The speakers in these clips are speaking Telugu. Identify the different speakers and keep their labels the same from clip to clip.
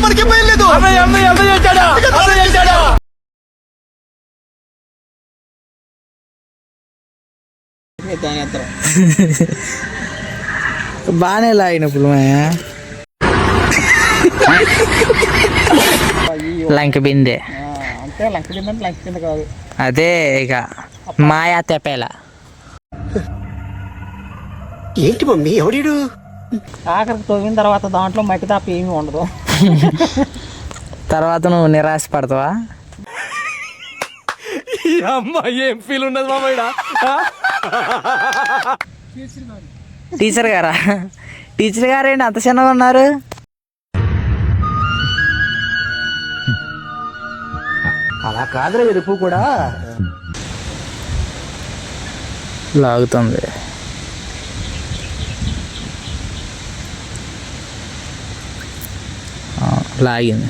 Speaker 1: మనకి భయం లేదు.
Speaker 2: బాగానే లాగినప్పుడు లంక బిందె
Speaker 1: అంటే లంక కింద అంటే లంక కింద కాదు,
Speaker 2: అదే ఇక మాయా తెపేల.
Speaker 1: ఏంటి మమ్మీ ఎవడీడు? ఆఖరికి తవ్విన తర్వాత దాంట్లో మట్టి తప్ప ఏమీ ఉండదు.
Speaker 2: తర్వాత నువ్వు నిరాశ పడతావా?
Speaker 1: అమ్మా ఏం ఫీల్ ఉండదు మామయ్య.
Speaker 2: టీచర్ గారా? టీచర్ గారేంటి అంత చిన్నగా ఉన్నారు?
Speaker 1: అలా కాదురా ఎరుపు కూడా
Speaker 2: లాగుతుంది. లాగింది.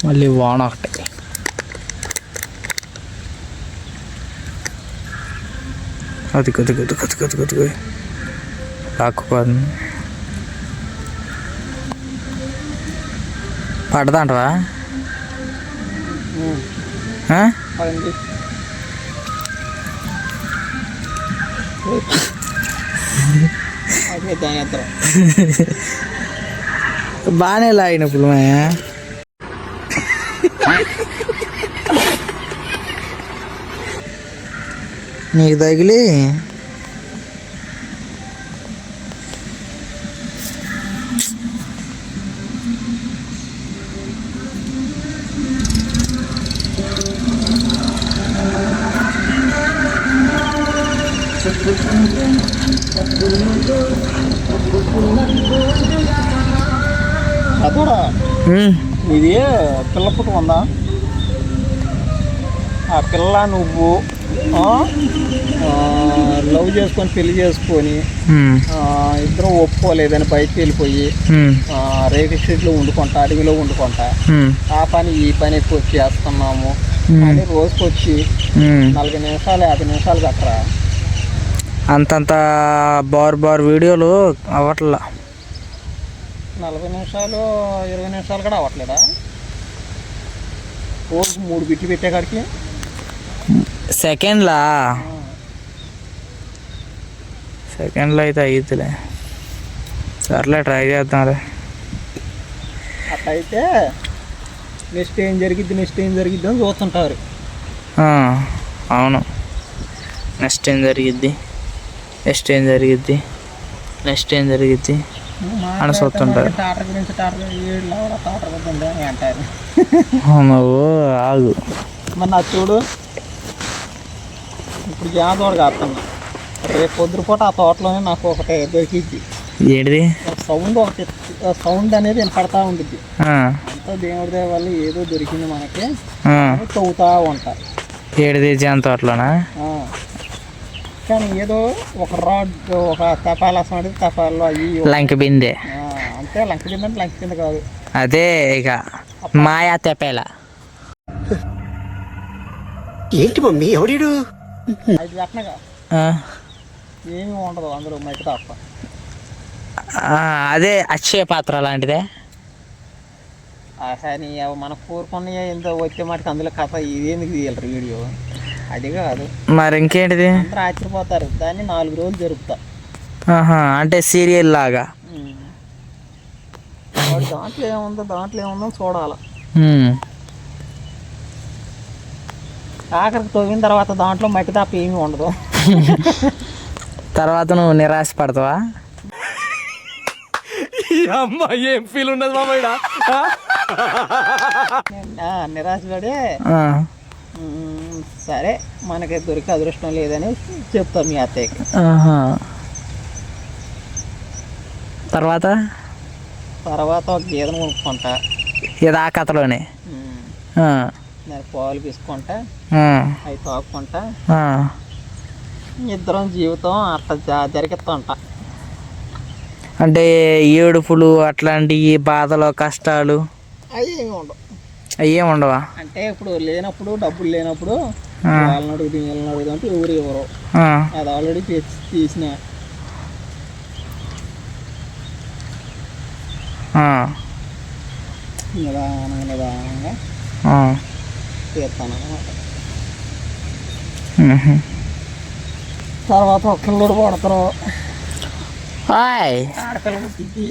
Speaker 2: మళ్ళీ వాన ఒకటి. అది కొద్ది కొద్ది కొద్ది కొద్ది కొద్ది లాక్కుపోతుంది. పడదంటవా? బాగానే లాగినప్పుడు నీకు తగిలి
Speaker 1: అదోడా ఇది పిల్ల పుట్టు ఉందా? ఆ పిల్ల నువ్వు లవ్ చేసుకొని పెళ్లి చేసుకొని ఇద్దరు ఒప్పుకోలేదని బయటకు వెళ్ళిపోయి రేకు షెడ్లో వండుకుంటా, అడవిలో వండుకుంటా, ఆ పని ఈ పని ఎక్కువ చేస్తున్నాము అని రోజుకి వచ్చి 40 నిమిషాలు 50 నిమిషాలు కట్టరా.
Speaker 2: అంతంత బార్ వీడియోలు అవ్వట్లా.
Speaker 1: 40 నిమిషాలు 20 నిమిషాలు కూడా అవ్వట్లేదా? రోజు 3 బిట్లు పెట్టే కాడికి
Speaker 2: సెకండ్లో అయితే అయిద్దిలే. సర్లే ట్రై చేద్దాం రే.
Speaker 1: అట్లయితే నెక్స్ట్ ఏం జరిగిద్ది అని చూస్తుంటారు.
Speaker 2: అవును, నెక్స్ట్ ఏం జరిగిద్ది అని చూస్తుంటారు.
Speaker 1: టాటర్ గురించి అంటారు.
Speaker 2: నువ్వు ఆగు.
Speaker 1: మరి నా చూడు, ఇప్పుడు జామతోట కాస్తున్నా. రేపు పొద్దుపూట ఆ తోటలోనే నాకు ఒకటి దొరికిద్ది.
Speaker 2: ఏంటిది?
Speaker 1: సౌండ్ అనేది వినపడతా ఉంటుంది. అంతా దేవుడి దేవ వల్ల ఏదో దొరికింది మనకి, తవ్వుతా ఉంటా.
Speaker 2: ఏడిది? జామ తోటలోనా?
Speaker 1: కానీ ఏదో ఒక రాడ్, ఒక తపాలా తపాల్లో అయ్యి
Speaker 2: లంక బిందె.
Speaker 1: అంతే, లంక బిందె అంటే లంక కింద కాదు,
Speaker 2: అదే ఇక మాయా తెపేల.
Speaker 1: ఏంటి మమ్మీ ఎవడీడు? 5 గంటలుగా ఏమి ఉండదు అందులో మట్టి తప్ప.
Speaker 2: అదే అక్షయ పాత్ర లాంటిదే.
Speaker 1: కానీ మన కోరుకున్న ఎంతో వచ్చే మటుకు అందులో కథ ఇదేందుకు తీయాలి వీడియో, అది కాదు.
Speaker 2: మరి ఇంకేంటిది?
Speaker 1: అందరూ ఆశ్చర్యపోతారు. దాన్ని 4 రోజులు జరుపుతా.
Speaker 2: అంటే సీరియల్ లాగా.
Speaker 1: దాంట్లో ఏముందో చూడాలి. ఆఖరికి తవ్విన తర్వాత దాంట్లో మట్టి తప్ప ఏమీ ఉండదు.
Speaker 2: తర్వాత నువ్వు నిరాశ పడతావా?
Speaker 1: అమ్మా ఏం ఫీల్ ఉండదు మామయ్య. నిరాశ పడే సరే మనకి దొరికే అదృష్టం లేదని చెప్తాం మీ అత్తయ్యకి.
Speaker 2: తర్వాత
Speaker 1: ఒక గీదను కొనుక్కుంటా.
Speaker 2: ఇది ఆ కథలోనే
Speaker 1: దాని పాలు తీసుకుంటా, అవి తాక్కుంటా, ఇద్దరం జీవితం అట్లా జరిగిస్తూ ఉంటా.
Speaker 2: అంటే ఏడుపులు అట్లాంటివి బాధలు కష్టాలు
Speaker 1: అవి ఏమి ఉండవు.
Speaker 2: అయ్యేం ఉండవా?
Speaker 1: అంటే ఇప్పుడు లేనప్పుడు డబ్బులు లేనప్పుడు వాళ్ళని అడుగుతుంది వీళ్ళని అడుగుతుంది అంటే ఎవరు ఎవరు అది ఆల్రెడీ తీసిన నిదానంగా తీస్తాను అనమాట. తర్వాత ఒక్కళ్ళు పడతారు ఆడపిల్లలు తిట్టి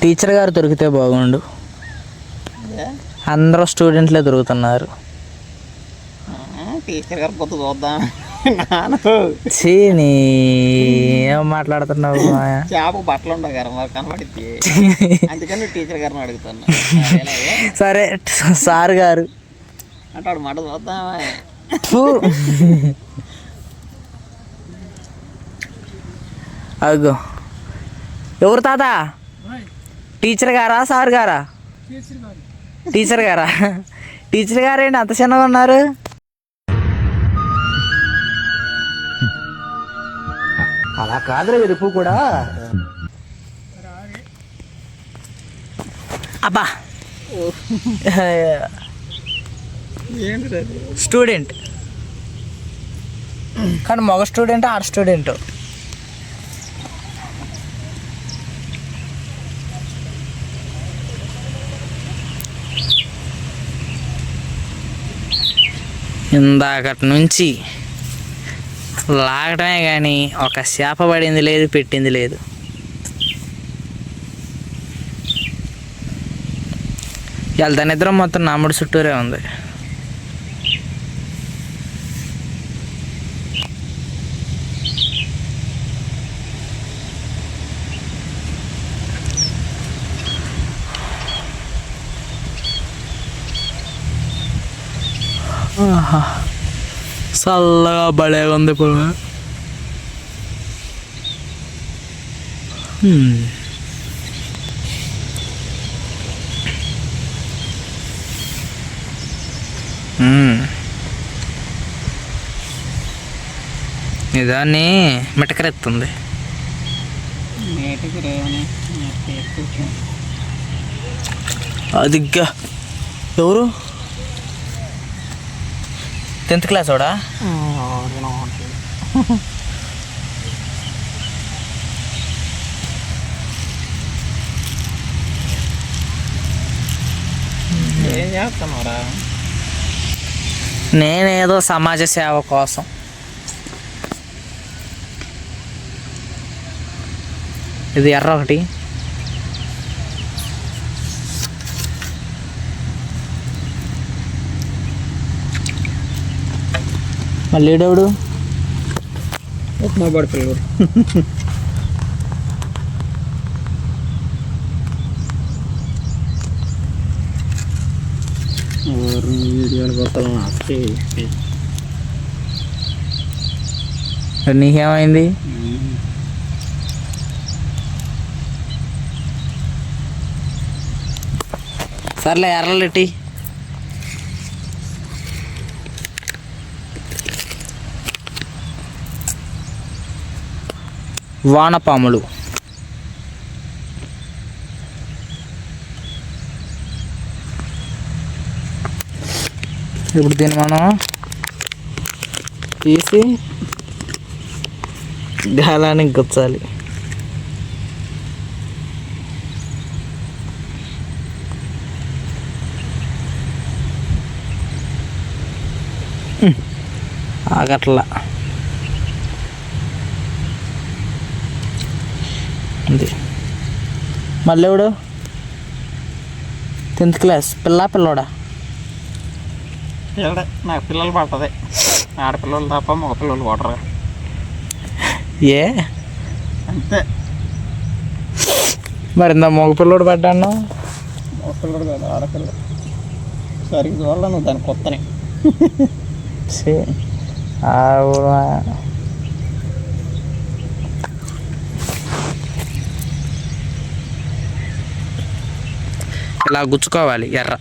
Speaker 2: టీచర్ గారు దొరికితే బాగుండు. అందరూ స్టూడెంట్లే దొరుకుతున్నారు.
Speaker 1: టీచర్ గారు పొద్దు చూద్దాం
Speaker 2: నీ ఏం మాట్లాడుతున్నావు?
Speaker 1: చేప బట్టలు ఉండవు గారు మరి కనబడిద్ది, అందుకని టీచర్ గారిని అడుగుతున్నా.
Speaker 2: సరే సార్ గారు
Speaker 1: అంటాడు మాట చూద్దామా.
Speaker 2: అగో ఎవరు తాత? టీచర్ గారా సార్ గారా? టీచర్ గారా? టీచర్ గారేంటి అంత చిన్నగా ఉన్నారు? అలా కాదురా ఎరుపు కూడా. అబ్బా స్టూడెంట్ కానీ మగ స్టూడెంట్ ఆడ స్టూడెంట్. ఇందాకటి నుంచి లాగటమే కానీ ఒక చేప పడింది లేదు, పెట్టింది లేదు. ఇవాళ నిద్ర మొత్తం నమ్ముడు చుట్టూరే ఉంది. చల్లగా భలే ఉంది ఇప్పుడు. ఇదాన్ని మిటకరెత్తుంది. అదిగ్గా ఎవరు 10th క్లాస్ వాడా?
Speaker 1: ఏం చేస్తున్నారా?
Speaker 2: నేనేదో సమాజ సేవ కోసం. ఇది ఎర్ర ఒకటి. మళ్ళీ డౌడు
Speaker 1: ఉప్మా పడుతుంది. వీడియోలు కొత్తలు
Speaker 2: నీకేమైంది? సర్లే ఎర్రలెట్టి. వానపాములు ఇప్పుడు దీన్ని మనం తీసి గాలానికి గుచ్చాలి. ఆగట్లా ఉంది. మళ్ళీ ఎవడు 10th క్లాస్ పిల్లోడా?
Speaker 1: నాకు పిల్లలు పడుతుంది, ఆడపిల్లలు తప్ప మగ పిల్లలు కొట్టరు.
Speaker 2: ఏ
Speaker 1: అంతే
Speaker 2: మరి ఇంత మగ పిల్లోడు పడ్డాను.
Speaker 1: మగ పిల్లడు కాదు ఆడపిల్ల. సరిగ్గా చూడాలి నువ్వు దాని కొత్తనే.
Speaker 2: ఇలా గుచ్చుకోవాలి ఎర్ర.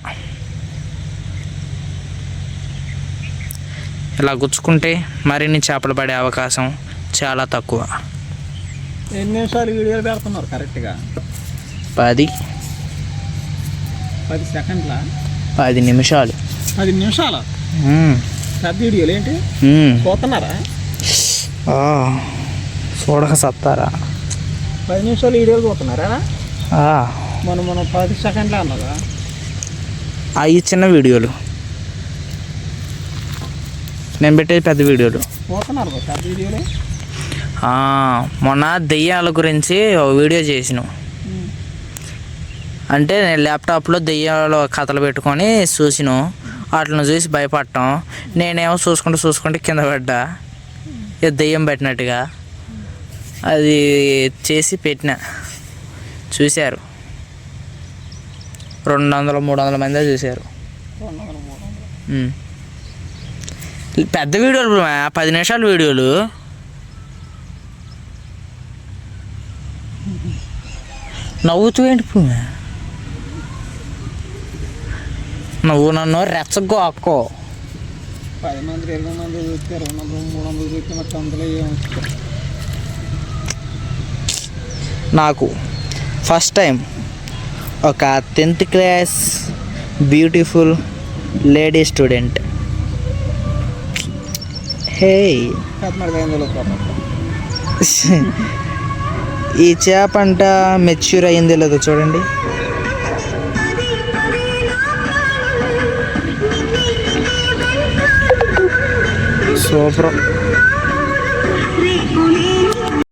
Speaker 2: ఇలా గుచ్చుకుంటే మరిన్ని చేపలు పడే అవకాశం చాలా తక్కువ.
Speaker 1: ఎన్ని నిమిషాలు వీడియోలు పెడుతున్నారు కరెక్ట్గా?
Speaker 2: 10
Speaker 1: సెకండ్ల
Speaker 2: 10 నిమిషాలు.
Speaker 1: 10 నిమిషాలు పెద్ద వీడియోలు ఏంటి పోతున్నారా?
Speaker 2: చూడక సత్తారా?
Speaker 1: 10 నిమిషాలు వీడియోలు పోతున్నారా? మనం 10 సెకండ్లు అన్నదా?
Speaker 2: అవి చిన్న వీడియోలు, నేను పెట్టేది పెద్ద వీడియోలు.
Speaker 1: పోతున్నారు పెద్ద వీడియోలు.
Speaker 2: మొన్న దెయ్యాల గురించి ఒక వీడియో చేసినాం. అంటే నేను ల్యాప్టాప్లో దెయ్యాల కథలు పెట్టుకొని చూసినాం. వాటిని చూసి భయపడటం, నేనేమో చూసుకుంటూ కింద పడ్డా, దెయ్యం పెట్టినట్టుగా. అది చేసి పెట్టిన, చూశారు 200-300 మంది చూశారు. పెద్ద వీడియోలు 10 నిమిషాల వీడియోలు. నవ్వుతూ ఏంటి ఇప్పుడు? నువ్వు నన్ను రెచ్చగో అక్కో.
Speaker 1: 10 మంది 20 మంది చూస్తే 200-300 చూస్తే మొత్తం అందులో ఏమొస్తుంది?
Speaker 2: నాకు ఫస్ట్ టైం ఒక 10th class beautiful lady student, hey ఈ చేప అంట మెచ్యూర్ అయ్యింది లేదో చూడండి. సూపర్.